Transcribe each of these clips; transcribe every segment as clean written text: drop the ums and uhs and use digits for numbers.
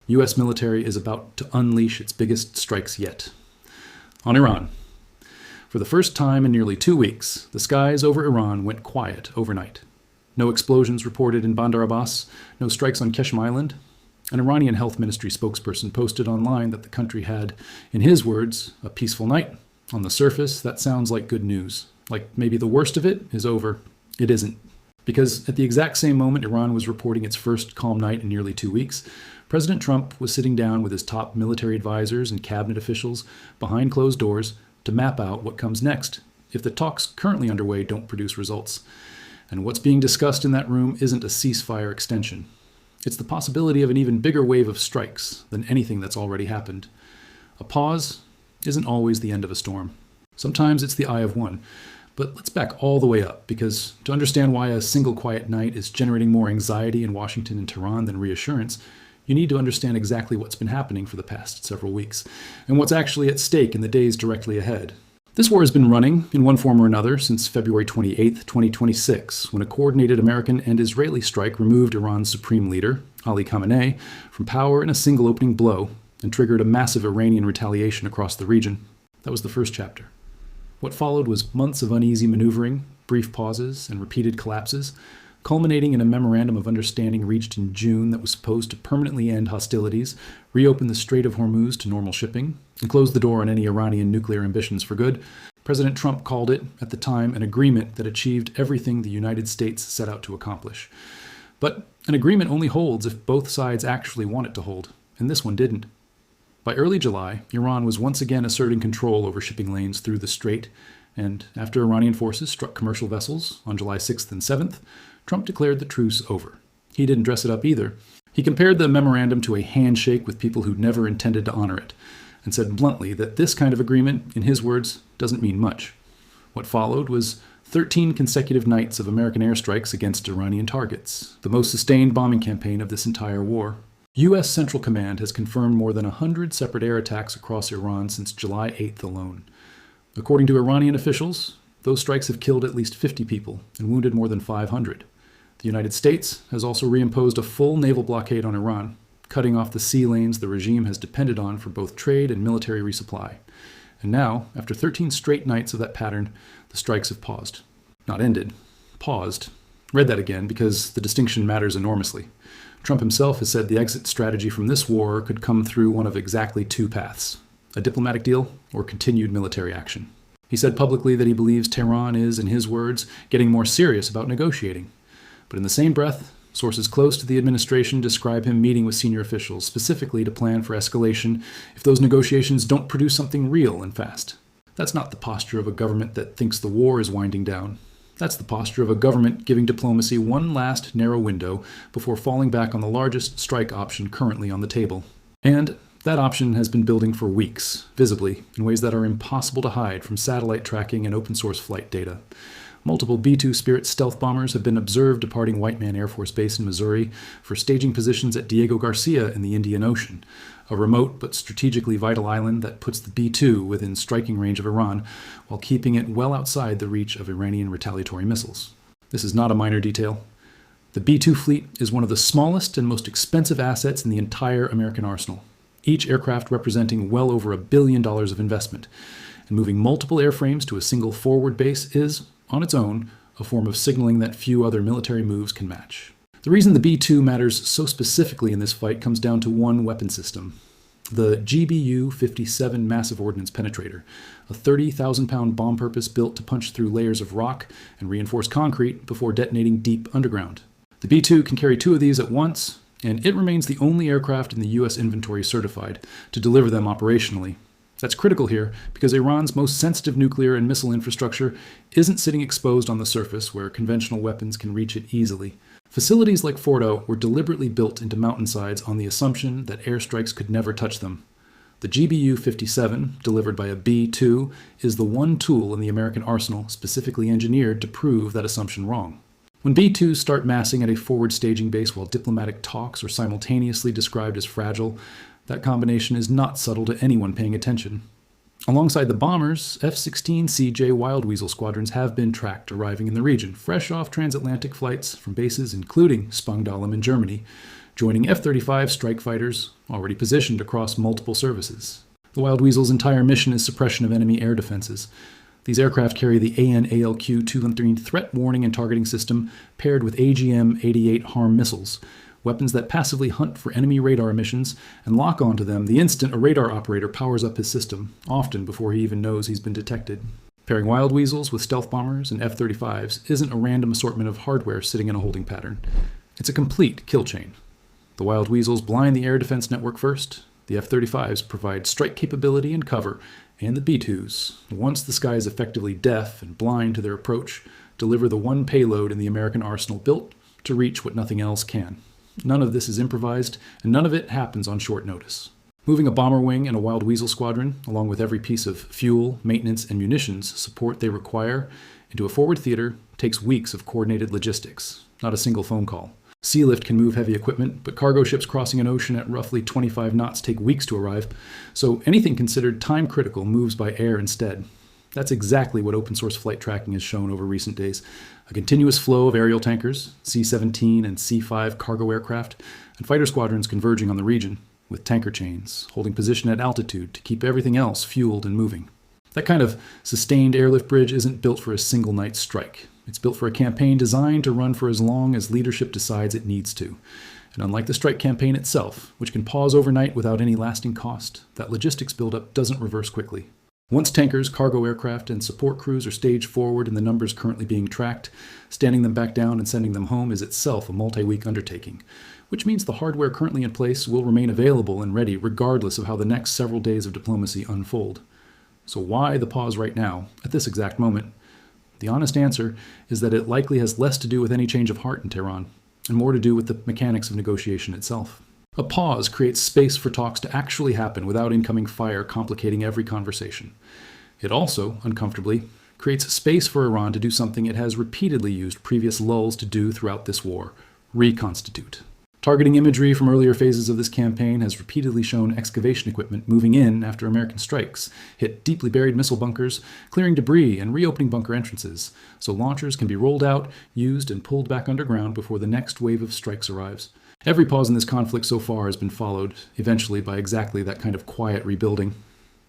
U.S. military is about to unleash its biggest strikes yet. On Iran. For the first time in nearly 2 weeks, the skies over Iran went quiet overnight. No explosions reported in Bandar Abbas, no strikes on Qeshm Island. An Iranian health ministry spokesperson posted online that the country had, in his words, a peaceful night. On the surface, that sounds like good news. Like maybe the worst of it is over. It isn't. Because at the exact same moment Iran was reporting its first calm night in nearly 2 weeks, President Trump was sitting down with his top military advisors and cabinet officials behind closed doors to map out what comes next if the talks currently underway don't produce results. And what's being discussed in that room isn't a ceasefire extension. It's the possibility of an even bigger wave of strikes than anything that's already happened. A pause isn't always the end of a storm. Sometimes it's the eye of one. But let's back all the way up, because to understand why a single quiet night is generating more anxiety in Washington and Tehran than reassurance, you need to understand exactly what's been happening for the past several weeks, and what's actually at stake in the days directly ahead. This war has been running, in one form or another, since February 28, 2026, when a coordinated American and Israeli strike removed Iran's supreme leader, Ali Khamenei, from power in a single opening blow, and triggered a massive Iranian retaliation across the region. That was the first chapter. What followed was months of uneasy maneuvering, brief pauses, and repeated collapses, culminating in a memorandum of understanding reached in June that was supposed to permanently end hostilities, reopen the Strait of Hormuz to normal shipping, and close the door on any Iranian nuclear ambitions for good. President Trump called it, at the time, an agreement that achieved everything the United States set out to accomplish. But an agreement only holds if both sides actually want it to hold, and this one didn't. By early July, Iran was once again asserting control over shipping lanes through the strait, and after Iranian forces struck commercial vessels on July 6th and 7th, Trump declared the truce over. He didn't dress it up either. He compared the memorandum to a handshake with people who'd never intended to honor it, and said bluntly that this kind of agreement, in his words, doesn't mean much. What followed was 13 consecutive nights of American airstrikes against Iranian targets, the most sustained bombing campaign of this entire war. U.S. Central Command has confirmed more than 100 separate air attacks across Iran since July 8th alone. According to Iranian officials, those strikes have killed at least 50 people and wounded more than 500. The United States has also reimposed a full naval blockade on Iran, cutting off the sea lanes the regime has depended on for both trade and military resupply. And now, after 13 straight nights of that pattern, the strikes have paused. Not ended. Paused. Read that again because the distinction matters enormously. Trump himself has said the exit strategy from this war could come through one of exactly two paths: a diplomatic deal or continued military action. He said publicly that he believes Tehran is, in his words, getting more serious about negotiating. But in the same breath, sources close to the administration describe him meeting with senior officials specifically to plan for escalation if those negotiations don't produce something real and fast. That's not the posture of a government that thinks the war is winding down. That's the posture of a government giving diplomacy one last narrow window before falling back on the largest strike option currently on the table. And that option has been building for weeks, visibly, in ways that are impossible to hide from satellite tracking and open-source flight data. Multiple B-2 Spirit stealth bombers have been observed departing White Man Air Force Base in Missouri for staging positions at Diego Garcia in the Indian Ocean, a remote but strategically vital island that puts the B-2 within striking range of Iran while keeping it well outside the reach of Iranian retaliatory missiles. This is not a minor detail. The B-2 fleet is one of the smallest and most expensive assets in the entire American arsenal, each aircraft representing well over $1 billion of investment. And moving multiple airframes to a single forward base is, on its own, a form of signaling that few other military moves can match. The reason the B-2 matters so specifically in this fight comes down to one weapon system: the GBU-57 Massive Ordnance Penetrator, a 30,000-pound bomb purpose built to punch through layers of rock and reinforced concrete before detonating deep underground. The B-2 can carry 2 of these at once, and it remains the only aircraft in the U.S. inventory certified to deliver them operationally. That's critical here because Iran's most sensitive nuclear and missile infrastructure isn't sitting exposed on the surface where conventional weapons can reach it easily. Facilities like Fordo were deliberately built into mountainsides on the assumption that airstrikes could never touch them. The GBU-57, delivered by a B-2, is the one tool in the American arsenal specifically engineered to prove that assumption wrong. When B-2s start massing at a forward staging base while diplomatic talks are simultaneously described as fragile, that combination is not subtle to anyone paying attention. Alongside the bombers, F-16CJ Wild Weasel squadrons have been tracked arriving in the region, fresh off transatlantic flights from bases including Spangdahlem in Germany, joining F-35 strike fighters already positioned across multiple services. The Wild Weasel's entire mission is suppression of enemy air defenses. These aircraft carry the AN/ALQ-213 threat warning and targeting system paired with AGM-88 HARM missiles, weapons that passively hunt for enemy radar emissions and lock onto them the instant a radar operator powers up his system, often before he even knows he's been detected. Pairing Wild Weasels with stealth bombers and F-35s isn't a random assortment of hardware sitting in a holding pattern. It's a complete kill chain. The Wild Weasels blind the air defense network first. The F-35s provide strike capability and cover, and the B-2s, once the sky is effectively deaf and blind to their approach, deliver the one payload in the American arsenal built to reach what nothing else can. None of this is improvised, and none of it happens on short notice. Moving a bomber wing and a Wild Weasel squadron, along with every piece of fuel, maintenance, and munitions support they require, into a forward theater takes weeks of coordinated logistics, not a single phone call. Sea lift can move heavy equipment, but cargo ships crossing an ocean at roughly 25 knots take weeks to arrive, so anything considered time-critical moves by air instead. That's exactly what open-source flight tracking has shown over recent days. A continuous flow of aerial tankers, C-17 and C-5 cargo aircraft, and fighter squadrons converging on the region, with tanker chains, holding position at altitude to keep everything else fueled and moving. That kind of sustained airlift bridge isn't built for a single night strike. It's built for a campaign designed to run for as long as leadership decides it needs to. And unlike the strike campaign itself, which can pause overnight without any lasting cost, that logistics buildup doesn't reverse quickly. Once tankers, cargo aircraft, and support crews are staged forward in the numbers currently being tracked, standing them back down and sending them home is itself a multi-week undertaking, which means the hardware currently in place will remain available and ready regardless of how the next several days of diplomacy unfold. So why the pause right now, at this exact moment? The honest answer is that it likely has less to do with any change of heart in Tehran, and more to do with the mechanics of negotiation itself. A pause creates space for talks to actually happen without incoming fire complicating every conversation. It also, uncomfortably, creates space for Iran to do something it has repeatedly used previous lulls to do throughout this war: reconstitute. Targeting imagery from earlier phases of this campaign has repeatedly shown excavation equipment moving in after American strikes hit deeply buried missile bunkers, clearing debris and reopening bunker entrances, so launchers can be rolled out, used, and pulled back underground before the next wave of strikes arrives. Every pause in this conflict so far has been followed, eventually, by exactly that kind of quiet rebuilding.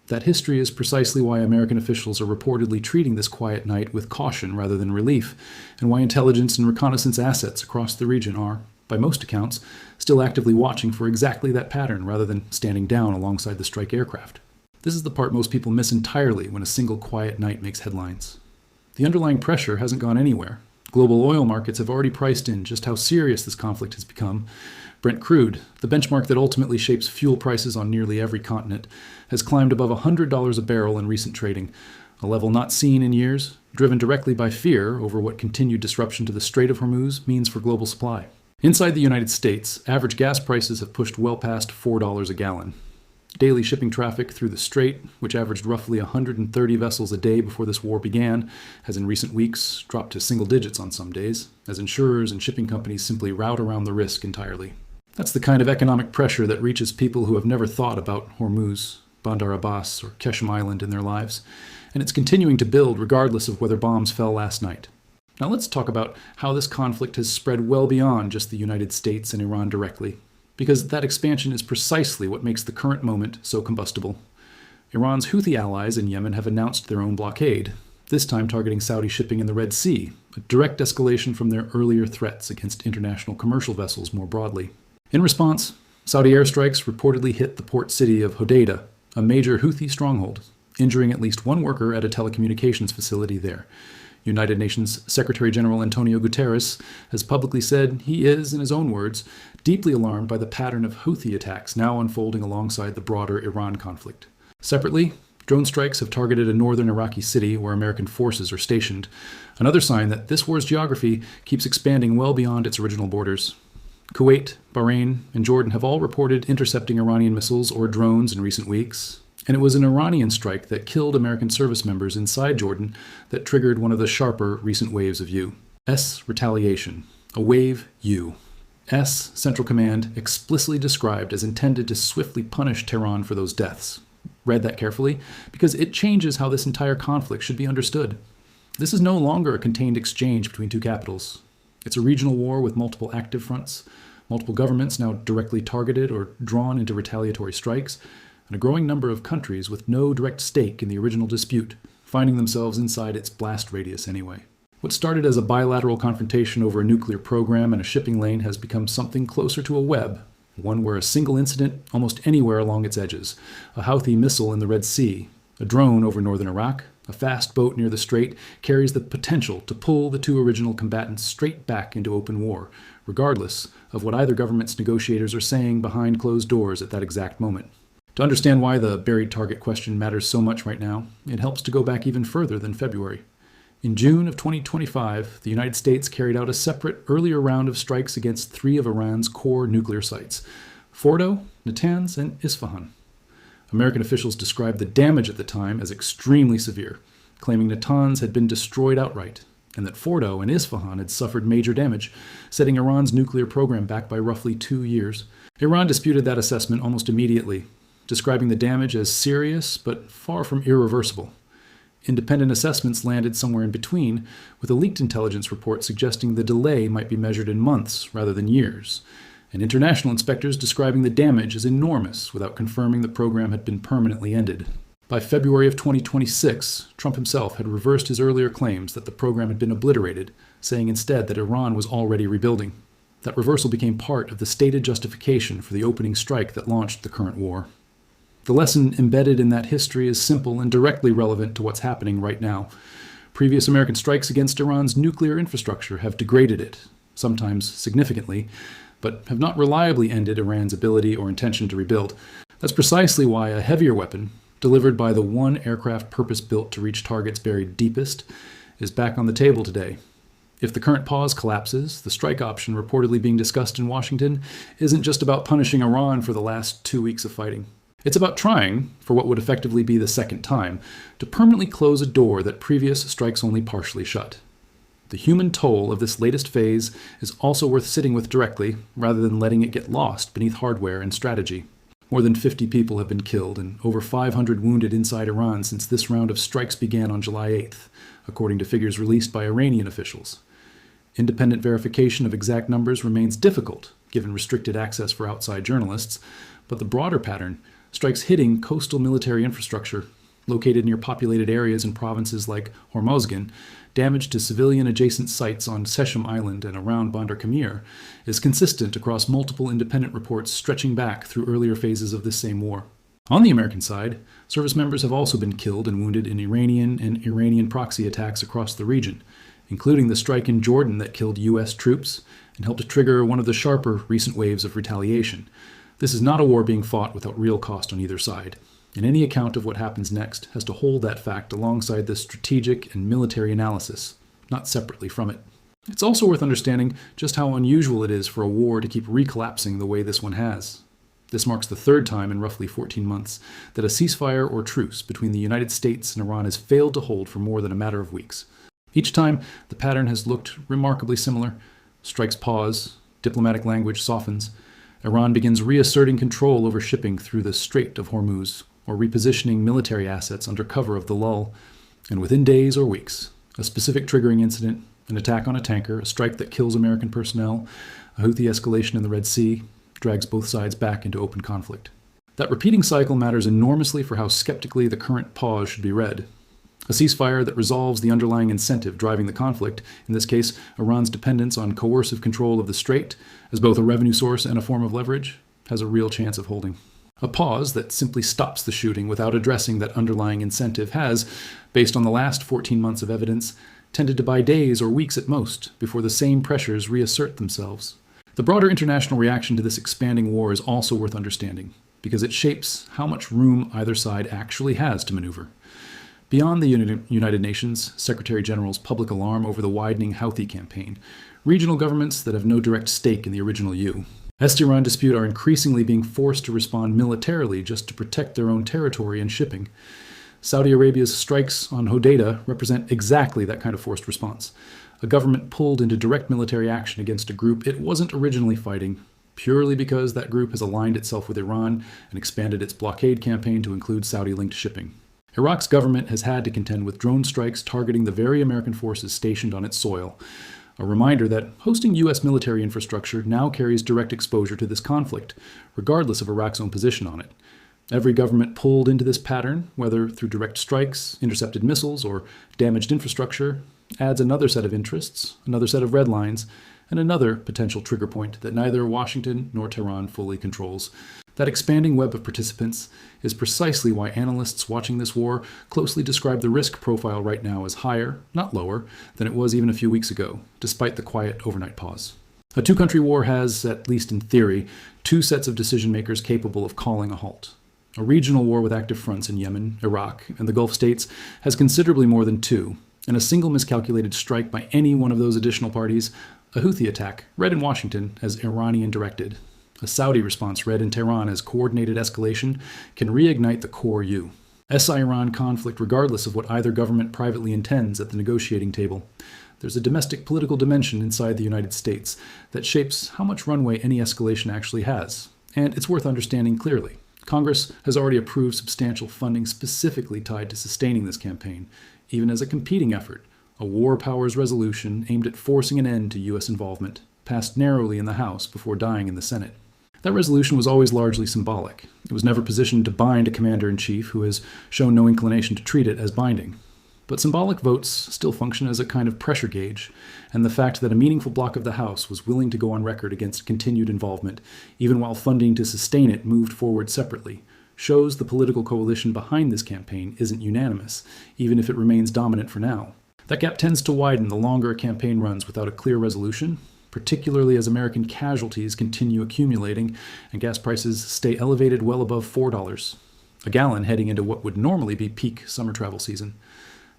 That history is precisely why American officials are reportedly treating this quiet night with caution rather than relief, and why intelligence and reconnaissance assets across the region are, by most accounts, still actively watching for exactly that pattern rather than standing down alongside the strike aircraft. This is the part most people miss entirely when a single quiet night makes headlines. The underlying pressure hasn't gone anywhere. Global oil markets have already priced in just how serious this conflict has become. Brent crude, the benchmark that ultimately shapes fuel prices on nearly every continent, has climbed above $100 a barrel in recent trading, a level not seen in years, driven directly by fear over what continued disruption to the Strait of Hormuz means for global supply. Inside the United States, average gas prices have pushed well past $4 a gallon. Daily shipping traffic through the Strait, which averaged roughly 130 vessels a day before this war began, has in recent weeks dropped to single digits on some days, as insurers and shipping companies simply route around the risk entirely. That's the kind of economic pressure that reaches people who have never thought about Hormuz, Bandar Abbas, or Keshem Island in their lives, and it's continuing to build regardless of whether bombs fell last night. Now let's talk about how this conflict has spread well beyond just the United States and Iran directly, because that expansion is precisely what makes the current moment so combustible. Iran's Houthi allies in Yemen have announced their own blockade, this time targeting Saudi shipping in the Red Sea, a direct escalation from their earlier threats against international commercial vessels more broadly. In response, Saudi airstrikes reportedly hit the port city of Hodeidah, a major Houthi stronghold, injuring at least one worker at a telecommunications facility there. United Nations Secretary General Antonio Guterres has publicly said he is, in his own words, deeply alarmed by the pattern of Houthi attacks now unfolding alongside the broader Iran conflict. Separately, drone strikes have targeted a northern Iraqi city where American forces are stationed, another sign that this war's geography keeps expanding well beyond its original borders. Kuwait, Bahrain, and Jordan have all reported intercepting Iranian missiles or drones in recent weeks. And it was an Iranian strike that killed American service members inside Jordan that triggered one of the sharper recent waves of U. S. Retaliation. A wave U. S. Central Command explicitly described as intended to swiftly punish Tehran for those deaths. Read that carefully, because it changes how this entire conflict should be understood. This is no longer a contained exchange between two capitals. It's a regional war with multiple active fronts, multiple governments now directly targeted or drawn into retaliatory strikes, and a growing number of countries with no direct stake in the original dispute, finding themselves inside its blast radius anyway. What started as a bilateral confrontation over a nuclear program and a shipping lane has become something closer to a web, one where a single incident almost anywhere along its edges, a Houthi missile in the Red Sea, a drone over northern Iraq, a fast boat near the strait, carries the potential to pull the two original combatants straight back into open war, regardless of what either government's negotiators are saying behind closed doors at that exact moment. To understand why the buried target question matters so much right now, it helps to go back even further than February. In June of 2025, the United States carried out a separate, earlier round of strikes against 3 of Iran's core nuclear sites: Fordo, Natanz, and Isfahan. American officials described the damage at the time as extremely severe, claiming Natanz had been destroyed outright, and that Fordo and Isfahan had suffered major damage, setting Iran's nuclear program back by roughly 2 years. Iran disputed that assessment almost immediately, describing the damage as serious but far from irreversible. Independent assessments landed somewhere in between, with a leaked intelligence report suggesting the delay might be measured in months rather than years, and international inspectors describing the damage as enormous without confirming the program had been permanently ended. By February of 2026, Trump himself had reversed his earlier claims that the program had been obliterated, saying instead that Iran was already rebuilding. That reversal became part of the stated justification for the opening strike that launched the current war. The lesson embedded in that history is simple and directly relevant to what's happening right now. Previous American strikes against Iran's nuclear infrastructure have degraded it, sometimes significantly, but have not reliably ended Iran's ability or intention to rebuild. That's precisely why a heavier weapon, delivered by the one aircraft purpose-built to reach targets buried deepest, is back on the table today. If the current pause collapses, the strike option reportedly being discussed in Washington isn't just about punishing Iran for the last 2 weeks of fighting. It's about trying, for what would effectively be the second time, to permanently close a door that previous strikes only partially shut. The human toll of this latest phase is also worth sitting with directly, rather than letting it get lost beneath hardware and strategy. More than 50 people have been killed and over 500 wounded inside Iran since this round of strikes began on July 8th, according to figures released by Iranian officials. Independent verification of exact numbers remains difficult, given restricted access for outside journalists, but the broader pattern: strikes hitting coastal military infrastructure, located near populated areas in provinces like Hormozgan, damage to civilian-adjacent sites on Seshem Island and around Bandar Kamir, is consistent across multiple independent reports stretching back through earlier phases of this same war. On the American side, service members have also been killed and wounded in Iranian and Iranian proxy attacks across the region, including the strike in Jordan that killed U.S. troops and helped trigger one of the sharper recent waves of retaliation. This is not a war being fought without real cost on either side, and any account of what happens next has to hold that fact alongside the strategic and military analysis, not separately from it. It's also worth understanding just how unusual it is for a war to keep recollapsing the way this one has. This marks the third time in roughly 14 months that a ceasefire or truce between the United States and Iran has failed to hold for more than a matter of weeks. Each time, the pattern has looked remarkably similar. Strikes pause, diplomatic language softens, Iran begins reasserting control over shipping through the Strait of Hormuz, or repositioning military assets under cover of the lull. And within days or weeks, a specific triggering incident, an attack on a tanker, a strike that kills American personnel, a Houthi escalation in the Red Sea, drags both sides back into open conflict. That repeating cycle matters enormously for how skeptically the current pause should be read. A ceasefire that resolves the underlying incentive driving the conflict, in this case, Iran's dependence on coercive control of the strait, as both a revenue source and a form of leverage, has a real chance of holding. A pause that simply stops the shooting without addressing that underlying incentive has, based on the last 14 months of evidence, tended to buy days or weeks at most before the same pressures reassert themselves. The broader international reaction to this expanding war is also worth understanding, because it shapes how much room either side actually has to maneuver. Beyond the United Nations Secretary General's public alarm over the widening Houthi campaign, regional governments that have no direct stake in the original U, Est-Iran dispute are increasingly being forced to respond militarily just to protect their own territory and shipping. Saudi Arabia's strikes on Hodeidah represent exactly that kind of forced response. A government pulled into direct military action against a group it wasn't originally fighting, purely because that group has aligned itself with Iran and expanded its blockade campaign to include Saudi-linked shipping. Iraq's government has had to contend with drone strikes targeting the very American forces stationed on its soil, A reminder that hosting U.S. military infrastructure now carries direct exposure to this conflict, regardless of Iraq's own position on it. Every government pulled into this pattern, whether through direct strikes, intercepted missiles, or damaged infrastructure, adds another set of interests, another set of red lines, and another potential trigger point that neither Washington nor Tehran fully controls. That expanding web of participants is precisely why analysts watching this war closely describe the risk profile right now as higher, not lower, than it was even a few weeks ago, despite the quiet overnight pause. A two-country war has, at least in theory, two sets of decision-makers capable of calling a halt. A regional war with active fronts in Yemen, Iraq, and the Gulf states has considerably more than two, and a single miscalculated strike by any one of those additional parties, a Houthi attack, read in Washington as Iranian-directed, a Saudi response read in Tehran as coordinated escalation, can reignite the core U. SI-Iran conflict regardless of what either government privately intends at the negotiating table. There's a domestic political dimension inside the United States that shapes how much runway any escalation actually has, and it's worth understanding clearly. Congress has already approved substantial funding specifically tied to sustaining this campaign, even as a competing effort, a war powers resolution aimed at forcing an end to U.S. involvement, passed narrowly in the House before dying in the Senate. That resolution was always largely symbolic. It was never positioned to bind a commander-in-chief who has shown no inclination to treat it as binding. But symbolic votes still function as a kind of pressure gauge, and the fact that a meaningful block of the House was willing to go on record against continued involvement, even while funding to sustain it moved forward separately, shows the political coalition behind this campaign isn't unanimous, even if it remains dominant for now. That gap tends to widen the longer a campaign runs without a clear resolution, particularly as American casualties continue accumulating and gas prices stay elevated well above $4 a gallon heading into what would normally be peak summer travel season.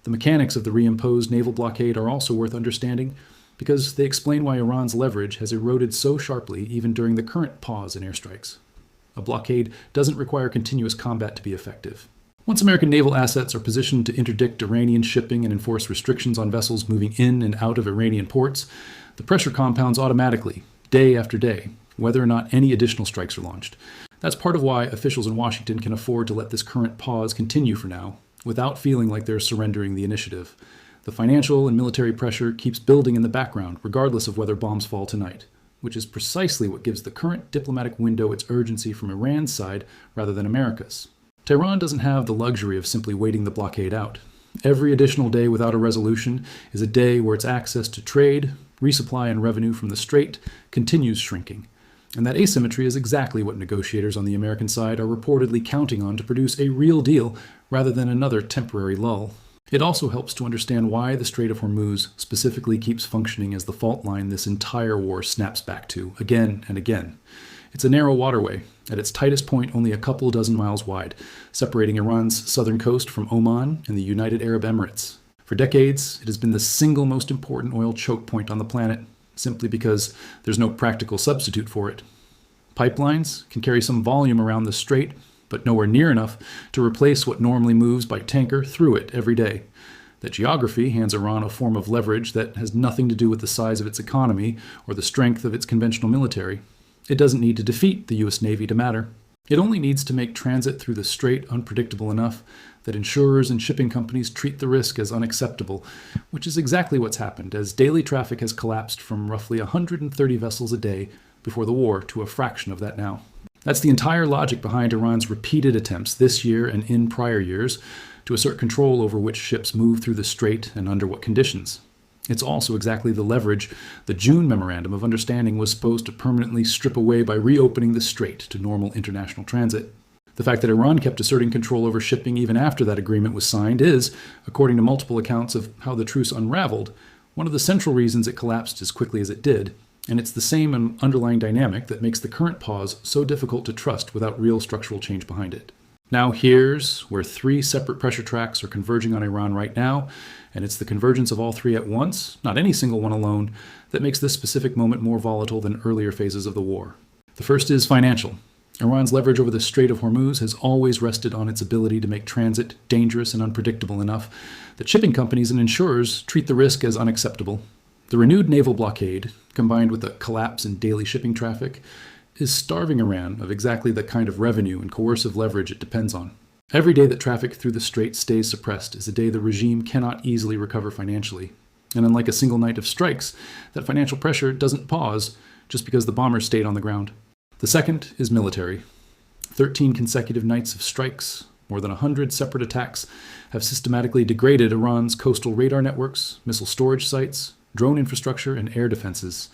The mechanics of the reimposed naval blockade are also worth understanding because they explain why Iran's leverage has eroded so sharply even during the current pause in airstrikes. A blockade doesn't require continuous combat to be effective. Once American naval assets are positioned to interdict Iranian shipping and enforce restrictions on vessels moving in and out of Iranian ports, the pressure compounds automatically, day after day, whether or not any additional strikes are launched. That's part of why officials in Washington can afford to let this current pause continue for now, without feeling like they're surrendering the initiative. The financial and military pressure keeps building in the background, regardless of whether bombs fall tonight, which is precisely what gives the current diplomatic window its urgency from Iran's side rather than America's. Tehran doesn't have the luxury of simply waiting the blockade out. Every additional day without a resolution is a day where its access to trade, resupply, and revenue from the Strait continues shrinking. And that asymmetry is exactly what negotiators on the American side are reportedly counting on to produce a real deal rather than another temporary lull. It also helps to understand why the Strait of Hormuz specifically keeps functioning as the fault line this entire war snaps back to, again and again. It's a narrow waterway, at its tightest point only a couple dozen miles wide, separating Iran's southern coast from Oman and the United Arab Emirates. For decades, it has been the single most important oil choke point on the planet, simply because there's no practical substitute for it. Pipelines can carry some volume around the strait, but nowhere near enough to replace what normally moves by tanker through it every day. That geography hands Iran a form of leverage that has nothing to do with the size of its economy or the strength of its conventional military. It doesn't need to defeat the U.S. Navy to matter. It only needs to make transit through the strait unpredictable enough that insurers and shipping companies treat the risk as unacceptable, which is exactly what's happened as daily traffic has collapsed from roughly 130 vessels a day before the war to a fraction of that now. That's the entire logic behind Iran's repeated attempts this year and in prior years to assert control over which ships move through the strait and under what conditions. It's also exactly the leverage the June Memorandum of Understanding was supposed to permanently strip away by reopening the strait to normal international transit. The fact that Iran kept asserting control over shipping even after that agreement was signed is, according to multiple accounts of how the truce unraveled, one of the central reasons it collapsed as quickly as it did, and it's the same underlying dynamic that makes the current pause so difficult to trust without real structural change behind it. Now here's where three separate pressure tracks are converging on Iran right now, and it's the convergence of all three at once, not any single one alone, that makes this specific moment more volatile than earlier phases of the war. The first is financial. Iran's leverage over the Strait of Hormuz has always rested on its ability to make transit dangerous and unpredictable enough that shipping companies and insurers treat the risk as unacceptable. The renewed naval blockade, combined with the collapse in daily shipping traffic, is starving Iran of exactly the kind of revenue and coercive leverage it depends on. Every day that traffic through the strait stays suppressed is a day the regime cannot easily recover financially. And unlike a single night of strikes, that financial pressure doesn't pause just because the bombers stayed on the ground. The second is military. 13 consecutive nights of strikes, more than 100 separate attacks, have systematically degraded Iran's coastal radar networks, missile storage sites, drone infrastructure, and air defenses.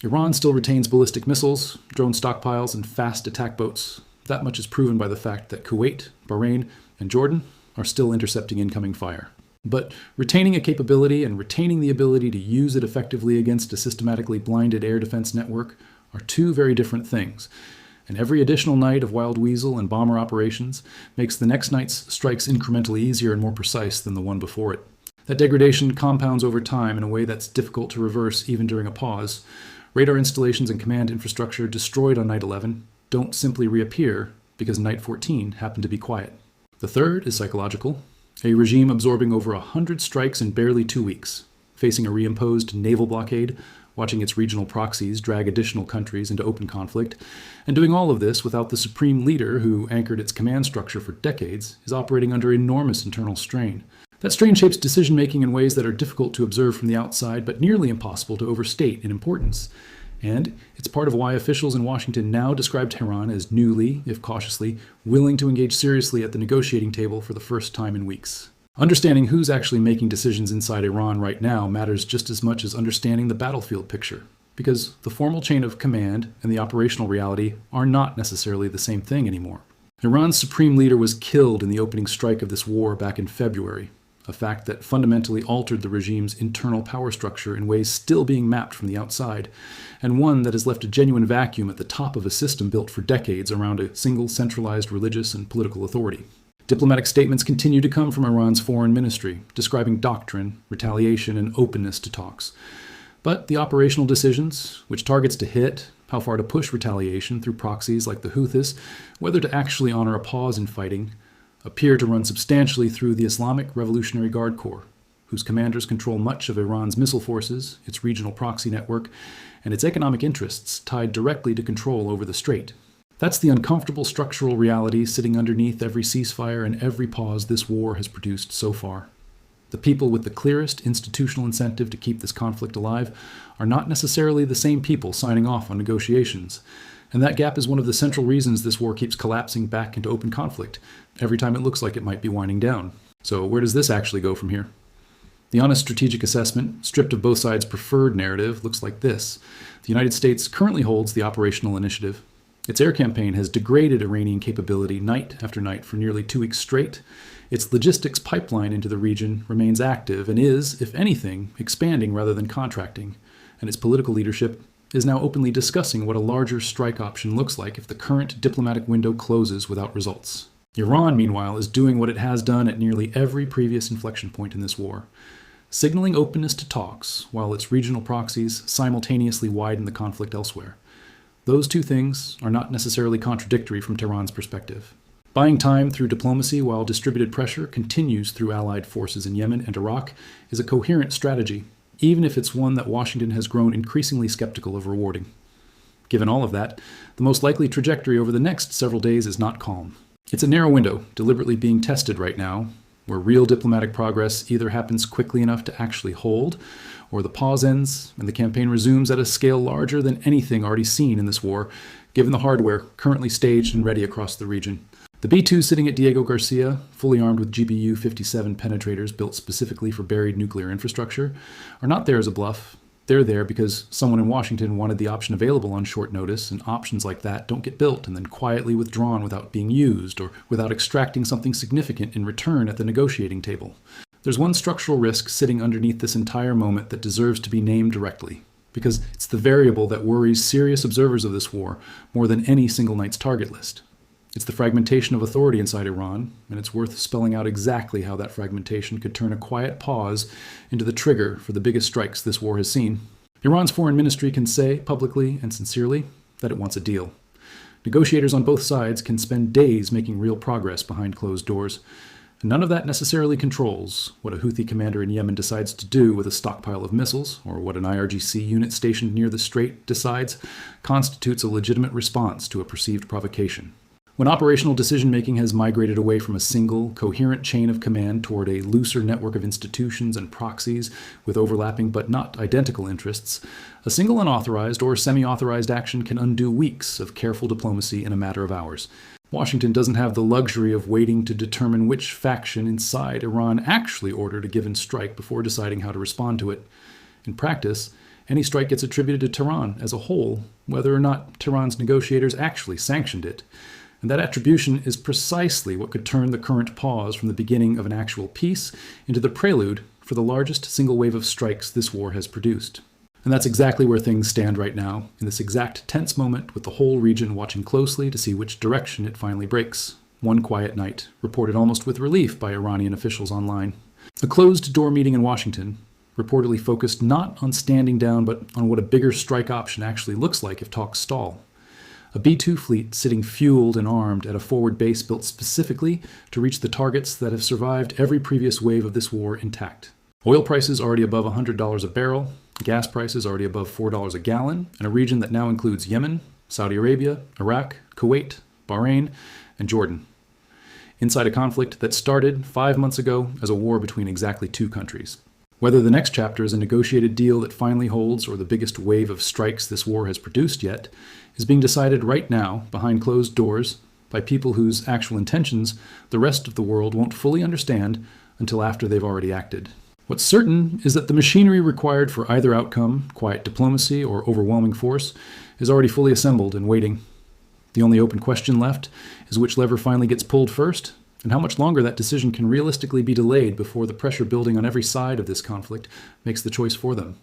Iran still retains ballistic missiles, drone stockpiles, and fast attack boats. That much is proven by the fact that Kuwait, Bahrain, and Jordan are still intercepting incoming fire. But retaining a capability and retaining the ability to use it effectively against a systematically blinded air defense network are two very different things. And every additional night of Wild Weasel and bomber operations makes the next night's strikes incrementally easier and more precise than the one before it. That degradation compounds over time in a way that's difficult to reverse even during a pause. Radar installations and command infrastructure destroyed on Night 11 don't simply reappear because Night 14 happened to be quiet. The third is psychological. A regime absorbing over 100 strikes in barely 2 weeks, facing a reimposed naval blockade, watching its regional proxies drag additional countries into open conflict, and doing all of this without the supreme leader who anchored its command structure for decades, is operating under enormous internal strain. That strain shapes decision-making in ways that are difficult to observe from the outside, but nearly impossible to overstate in importance. And it's part of why officials in Washington now describe Tehran as newly, if cautiously, willing to engage seriously at the negotiating table for the first time in weeks. Understanding who's actually making decisions inside Iran right now matters just as much as understanding the battlefield picture, because the formal chain of command and the operational reality are not necessarily the same thing anymore. Iran's supreme leader was killed in the opening strike of this war back in February, a fact that fundamentally altered the regime's internal power structure in ways still being mapped from the outside, and one that has left a genuine vacuum at the top of a system built for decades around a single centralized religious and political authority. Diplomatic statements continue to come from Iran's foreign ministry, describing doctrine, retaliation, and openness to talks. But the operational decisions, which targets to hit, how far to push retaliation through proxies like the Houthis, whether to actually honor a pause in fighting, appear to run substantially through the Islamic Revolutionary Guard Corps, whose commanders control much of Iran's missile forces, its regional proxy network, and its economic interests tied directly to control over the strait. That's the uncomfortable structural reality sitting underneath every ceasefire and every pause this war has produced so far. The people with the clearest institutional incentive to keep this conflict alive are not necessarily the same people signing off on negotiations. And that gap is one of the central reasons this war keeps collapsing back into open conflict every time it looks like it might be winding down. So where does this actually go from here? The honest strategic assessment, stripped of both sides' preferred narrative, looks like this. The United States currently holds the operational initiative. Its air campaign has degraded Iranian capability night after night for nearly 2 weeks straight. Its logistics pipeline into the region remains active and is, if anything, expanding rather than contracting. And its political leadership is now openly discussing what a larger strike option looks like if the current diplomatic window closes without results. Iran, meanwhile, is doing what it has done at nearly every previous inflection point in this war, signaling openness to talks while its regional proxies simultaneously widen the conflict elsewhere. Those two things are not necessarily contradictory from Tehran's perspective. Buying time through diplomacy while distributed pressure continues through allied forces in Yemen and Iraq is a coherent strategy, even if it's one that Washington has grown increasingly skeptical of rewarding. Given all of that, the most likely trajectory over the next several days is not calm. It's a narrow window deliberately being tested right now, where real diplomatic progress either happens quickly enough to actually hold, or the pause ends and the campaign resumes at a scale larger than anything already seen in this war, given the hardware currently staged and ready across the region. The B-2 sitting at Diego Garcia, fully armed with GBU-57 penetrators built specifically for buried nuclear infrastructure, are not there as a bluff. They're there because someone in Washington wanted the option available on short notice, and options like that don't get built and then quietly withdrawn without being used or without extracting something significant in return at the negotiating table. There's one structural risk sitting underneath this entire moment that deserves to be named directly, because it's the variable that worries serious observers of this war more than any single night's target list. It's the fragmentation of authority inside Iran, and it's worth spelling out exactly how that fragmentation could turn a quiet pause into the trigger for the biggest strikes this war has seen. Iran's foreign ministry can say, publicly and sincerely, that it wants a deal. Negotiators on both sides can spend days making real progress behind closed doors. And none of that necessarily controls what a Houthi commander in Yemen decides to do with a stockpile of missiles, or what an IRGC unit stationed near the strait decides constitutes a legitimate response to a perceived provocation. When operational decision-making has migrated away from a single, coherent chain of command toward a looser network of institutions and proxies with overlapping but not identical interests, a single unauthorized or semi-authorized action can undo weeks of careful diplomacy in a matter of hours. Washington doesn't have the luxury of waiting to determine which faction inside Iran actually ordered a given strike before deciding how to respond to it. In practice, any strike gets attributed to Tehran as a whole, whether or not Tehran's negotiators actually sanctioned it. And that attribution is precisely what could turn the current pause from the beginning of an actual peace into the prelude for the largest single wave of strikes this war has produced. And that's exactly where things stand right now, in this exact tense moment with the whole region watching closely to see which direction it finally breaks. One quiet night, reported almost with relief by Iranian officials online. A closed-door meeting in Washington, reportedly focused not on standing down but on what a bigger strike option actually looks like if talks stall. A B-2 fleet sitting fueled and armed at a forward base built specifically to reach the targets that have survived every previous wave of this war intact. Oil prices already above $100 a barrel, gas prices already above $4 a gallon, in a region that now includes Yemen, Saudi Arabia, Iraq, Kuwait, Bahrain, and Jordan. Inside a conflict that started 5 months ago as a war between exactly two countries. Whether the next chapter is a negotiated deal that finally holds or the biggest wave of strikes this war has produced yet, is being decided right now, behind closed doors, by people whose actual intentions the rest of the world won't fully understand until after they've already acted. What's certain is that the machinery required for either outcome, quiet diplomacy or overwhelming force, is already fully assembled and waiting. The only open question left is which lever finally gets pulled first, and how much longer that decision can realistically be delayed before the pressure building on every side of this conflict makes the choice for them.